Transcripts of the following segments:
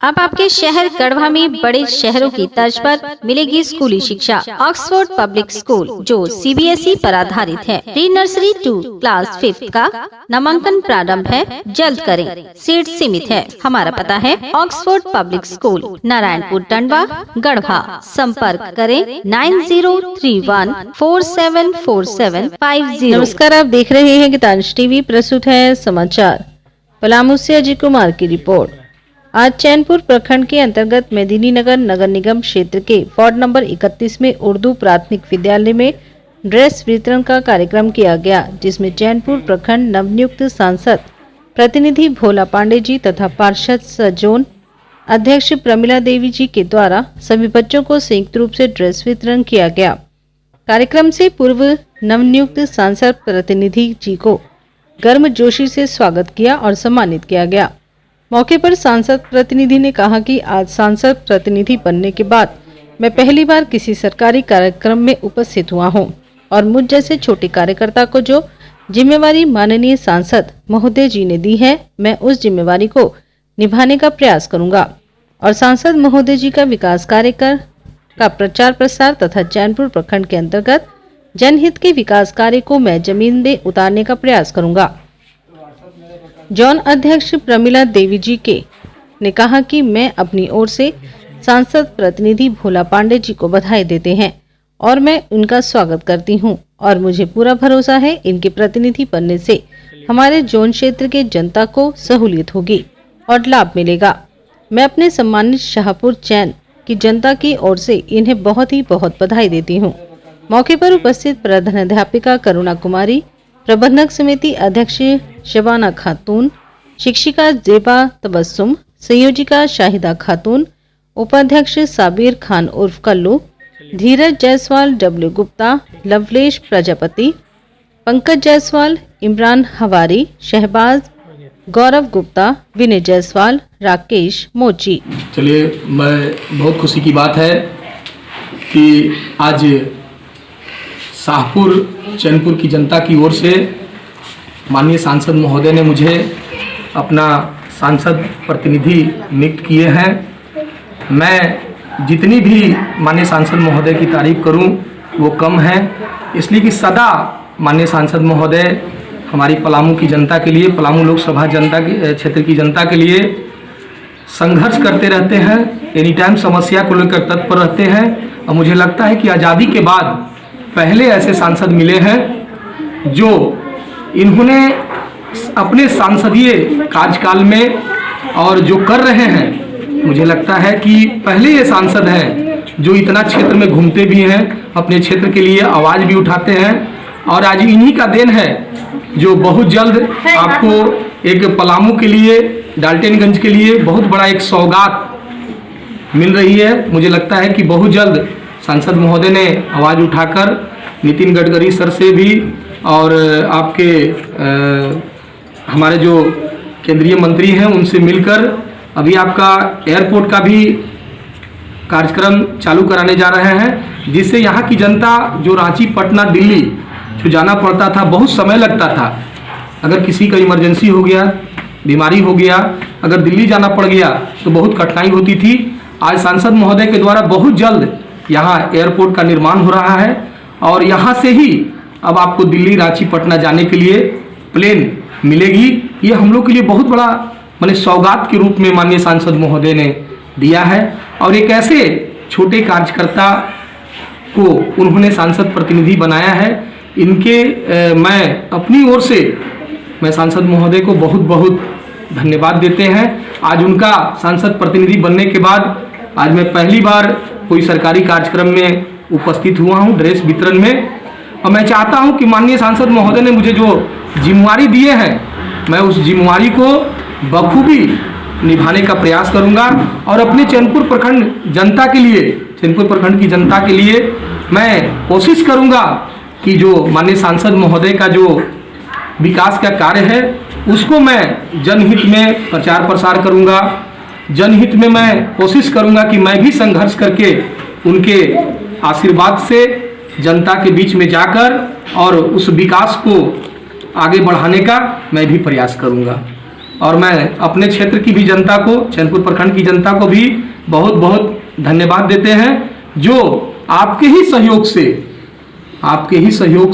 अब आपके शहर गढ़वा में बड़े शहरों की तर्ज पर मिलेगी स्कूली शिक्षा। ऑक्सफोर्ड पब्लिक स्कूल जो सीबीएसई पर आधारित है। प्री नर्सरी टू क्लास 5 का नामांकन प्रारंभ है, जल्द करें, सीट सीमित है। हमारा पता है Oxford public school, Narayanpur Tandwa, Garhwa. संपर्क करें 9031474750। नमस्कार, आप देख रहे हैं गीतांश टीवी। प्रस्तुत है समाचार। पलामू से अजय कुमार की रिपोर्ट। आज चैनपुर प्रखंड के अंतर्गत मेदिनी नगर नगर निगम क्षेत्र के वार्ड नंबर 31 में उर्दू प्राथमिक विद्यालय में ड्रेस वितरण का कार्यक्रम किया गया, जिसमें चैनपुर प्रखंड नवनियुक्त सांसद प्रतिनिधि भोला पांडे जी तथा पार्षद सजोन अध्यक्ष प्रमिला देवी जी के द्वारा सभी बच्चों को संयुक्त रूप से ड्रेस वितरण किया गया। कार्यक्रम से पूर्व नवनियुक्त सांसद प्रतिनिधि जी को गर्मजोशी से स्वागत किया और सम्मानित किया गया। मौके पर सांसद प्रतिनिधि ने कहा कि आज सांसद प्रतिनिधि बनने के बाद मैं पहली बार किसी सरकारी कार्यक्रम में उपस्थित हुआ हूं और मुझ जैसे छोटे कार्यकर्ता को जो जिम्मेवारी माननीय सांसद महोदय जी ने दी है, मैं उस जिम्मेवारी को निभाने का प्रयास करूंगा और सांसद महोदय जी का विकास कार्य का प्रचार प्रसार तथा चैनपुर प्रखंड के अंतर्गत जनहित के विकास कार्य को मैं जमीन में उतारने का प्रयास करूंगा। जॉन अध्यक्ष प्रमिला देवी जी ने कहा कि मैं अपनी ओर से सांसद प्रतिनिधि भोला पांडे जी को बधाई देते हैं और मैं उनका स्वागत करती हूं और मुझे पूरा भरोसा है इनके प्रतिनिधि बनने से हमारे जोन क्षेत्र के जनता को सहूलियत होगी और लाभ मिलेगा। मैं अपने सम्मानित शाहपुर चैन की जनता की ओर से इन्हें बहुत बधाई देती हूँ। मौके पर उपस्थित प्रधानाध्यापिका करुणा कुमारी, प्रबंधक समिति अध्यक्ष शबाना खातून, शिक्षिका जेबा तबस्सुम, संयोजिका शाहिदा खातून, उपाध्यक्ष साबिर खान उर्फ कल्लू, धीरज जायसवाल, डब्ल्यू गुप्ता, लवलेश प्रजापति, पंकज जायसवाल, इमरान हवारी, शहबाज, गौरव गुप्ता, विनय जायसवाल, राकेश मोची। चलिए, मैं बहुत खुशी की बात है कि आज शाहपुर चैनपुर की जनता की ओर से माननीय सांसद महोदय ने मुझे अपना सांसद प्रतिनिधि नियुक्त किए हैं। मैं जितनी भी माननीय सांसद महोदय की तारीफ करूं वो कम है, इसलिए कि सदा माननीय सांसद महोदय हमारी पलामू की जनता के लिए, पलामू लोकसभा जनता की क्षेत्र की जनता के लिए संघर्ष करते रहते हैं, एनी टाइम समस्या को लेकर तत्पर रहते हैं। और मुझे लगता है कि आज़ादी के बाद पहले ऐसे सांसद मिले हैं जो इन्होंने अपने सांसदीय कार्यकाल में और जो कर रहे हैं, मुझे लगता है कि पहले ये सांसद हैं जो इतना क्षेत्र में घूमते भी हैं, अपने क्षेत्र के लिए आवाज़ भी उठाते हैं। और आज इन्हीं का देन है जो बहुत जल्द आपको एक पलामू के लिए, डाल्टनगंज के लिए बहुत बड़ा एक सौगात मिल रही है। मुझे लगता है कि बहुत जल्द सांसद महोदय ने आवाज़ उठाकर नितिन गडकरी सर से भी और आपके हमारे जो केंद्रीय मंत्री हैं उनसे मिलकर अभी आपका एयरपोर्ट का भी कार्यक्रम चालू कराने जा रहे हैं, जिससे यहाँ की जनता जो रांची, पटना, दिल्ली जो जाना पड़ता था, बहुत समय लगता था। अगर किसी का इमरजेंसी हो गया, बीमारी हो गया, अगर दिल्ली जाना पड़ गया तो बहुत कठिनाई होती थी। आज सांसद महोदय के द्वारा बहुत जल्द यहाँ एयरपोर्ट का निर्माण हो रहा है और यहाँ से ही अब आपको दिल्ली, रांची, पटना जाने के लिए प्लेन मिलेगी। ये हम लोग के लिए बहुत बड़ा माने सौगात के रूप में माननीय सांसद महोदय ने दिया है। और एक ऐसे छोटे कार्यकर्ता को उन्होंने सांसद प्रतिनिधि बनाया है। इनके मैं अपनी ओर से मैं सांसद महोदय को बहुत धन्यवाद देते हैं। आज उनका सांसद प्रतिनिधि बनने के बाद आज मैं पहली बार कोई सरकारी कार्यक्रम में उपस्थित हुआ हूं, ड्रेस वितरण में। और मैं चाहता हूं कि माननीय सांसद महोदय ने मुझे जो जिम्मेवारी दिए हैं, मैं उस जिम्मेवारी को बखूबी निभाने का प्रयास करूंगा और अपने चैनपुर प्रखंड जनता के लिए, चैनपुर प्रखंड की जनता के लिए मैं कोशिश करूंगा कि जो माननीय सांसद महोदय का जो विकास का कार्य है उसको मैं जनहित में प्रचार प्रसार करूंगा। जनहित में मैं कोशिश करूंगा कि मैं भी संघर्ष करके उनके आशीर्वाद से जनता के बीच में जाकर और उस विकास को आगे बढ़ाने का मैं भी प्रयास करूंगा। और मैं अपने क्षेत्र की भी जनता को, चैनपुर प्रखंड की जनता को भी बहुत बहुत धन्यवाद देते हैं, जो आपके ही सहयोग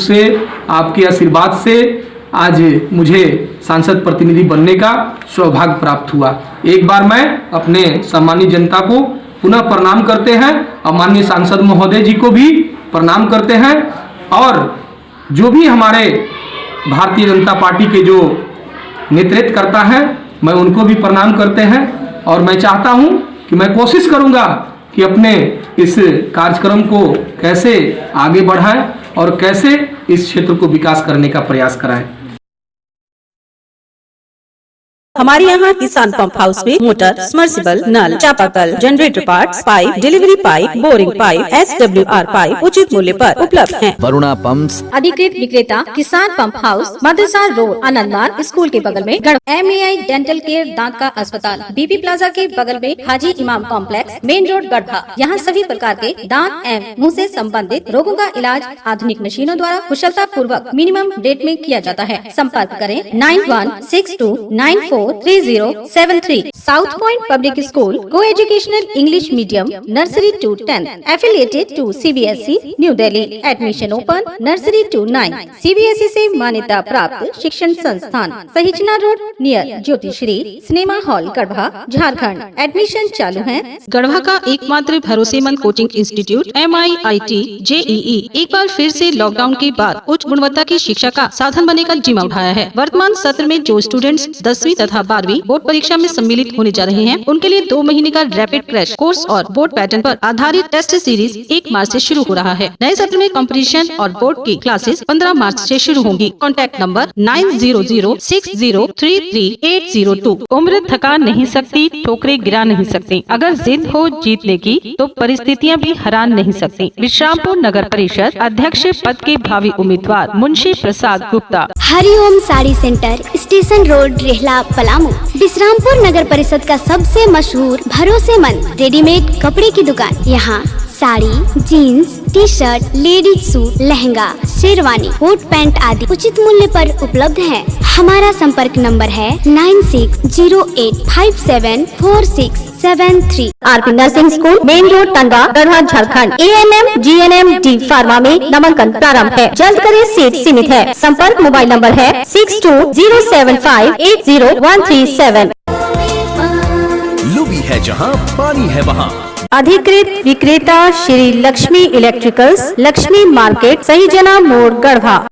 से, आपके आशीर्वाद से आज मुझे सांसद प्रतिनिधि बनने का सौभाग्य प्राप्त हुआ। एक बार मैं अपने सम्मानित जनता को पुनः प्रणाम करते हैं और माननीय सांसद महोदय जी को भी प्रणाम करते हैं, और जो भी हमारे भारतीय जनता पार्टी के जो नेतृत्व करता है, मैं उनको भी प्रणाम करते हैं। और मैं चाहता हूं कि मैं कोशिश करूंगा कि अपने इस कार्यक्रम को कैसे आगे बढ़ाएं और कैसे इस क्षेत्र को विकास करने का प्रयास कराएं। हमारे यहाँ किसान पंप हाउस में मोटर, सबमर्सिबल, नल, चापाकल, generator parts, pipe, delivery pipe, boring pipe, SWR pipe उचित मूल्य पर उपलब्ध हैं। वरुणा पंप्स अधिकृत विक्रेता किसान पंप हाउस, मदरसा रोड, आनंद मार्ग स्कूल के बगल में, MAI डेंटल केयर दांत का अस्पताल, BP प्लाजा के बगल में, हाजी इमाम कॉम्प्लेक्स, मेन रोड गढ़वा। यहाँ सभी प्रकार के दांत एवं मुंह से संबंधित रोगों का इलाज आधुनिक मशीनों द्वारा कुशलता पूर्वक मिनिमम रेट में किया जाता है। संपर्क करें 9162943073। South Point public school, coeducational English medium, nursery to 10, affiliated to CBSE New Delhi. Admission open nursery to 9। CBSE से मान्यता प्राप्त शिक्षण संस्थान, Sahijna road near Jyotishri cinema hall Garhwa, Jharkhand. Admission चालू है। गढ़वा का एकमात्र भरोसेमंद कोचिंग इंस्टीट्यूट MIIT JEE एक बार फिर से लॉकडाउन के बाद उच्च गुणवत्ता की शिक्षा का साधन बनने का जिम्मा उठाया है। वर्तमान सत्र में जो स्टूडेंट्स 10वीं तथा 12वीं बोर्ड परीक्षा में सम्मिलित होने जा रहे हैं, उनके लिए 2 महीने का रैपिड क्रैश कोर्स और बोर्ड पैटर्न पर आधारित टेस्ट सीरीज 1 मार्च से शुरू हो रहा है। नए सत्र में कंपटीशन और बोर्ड की क्लासेस 15 मार्च से शुरू होंगी। Contact number 9006033802। उम्र थका नहीं सकती, ठोकरे गिरा नहीं सकती। अगर जिद हो जीतने की तो परिस्थितियाँ भी हरा नहीं सकती। विश्रामपुर नगर परिषद अध्यक्ष पद के भावी उम्मीदवार Munshi Prasad Gupta. Hariom sari centre, station road, Rehla, Palamu. Vishrampur नगर परिषद का सबसे मशहूर भरोसेमंद रेडीमेड कपड़े की दुकान। यहाँ sari, jeans, T-shirt, ladies suit, lehenga, sherwani, coat pant आदि उचित मूल्य पर उपलब्ध है। हमारा संपर्क नंबर है 9608574673। RP nursing school, main road, Tandwa, Garhwa, Jharkhand. ANM GNM D pharma में नामांकन प्रारंभ है। जल्द करें, सीट सीमित है। संपर्क मोबाइल नंबर है 6207580137। लुबी है जहां पानी है वहां। अधिकृत विक्रेता श्री लक्ष्मी इलेक्ट्रिकल्स, लक्ष्मी मार्केट, सही जना मोड़, गढ़वा।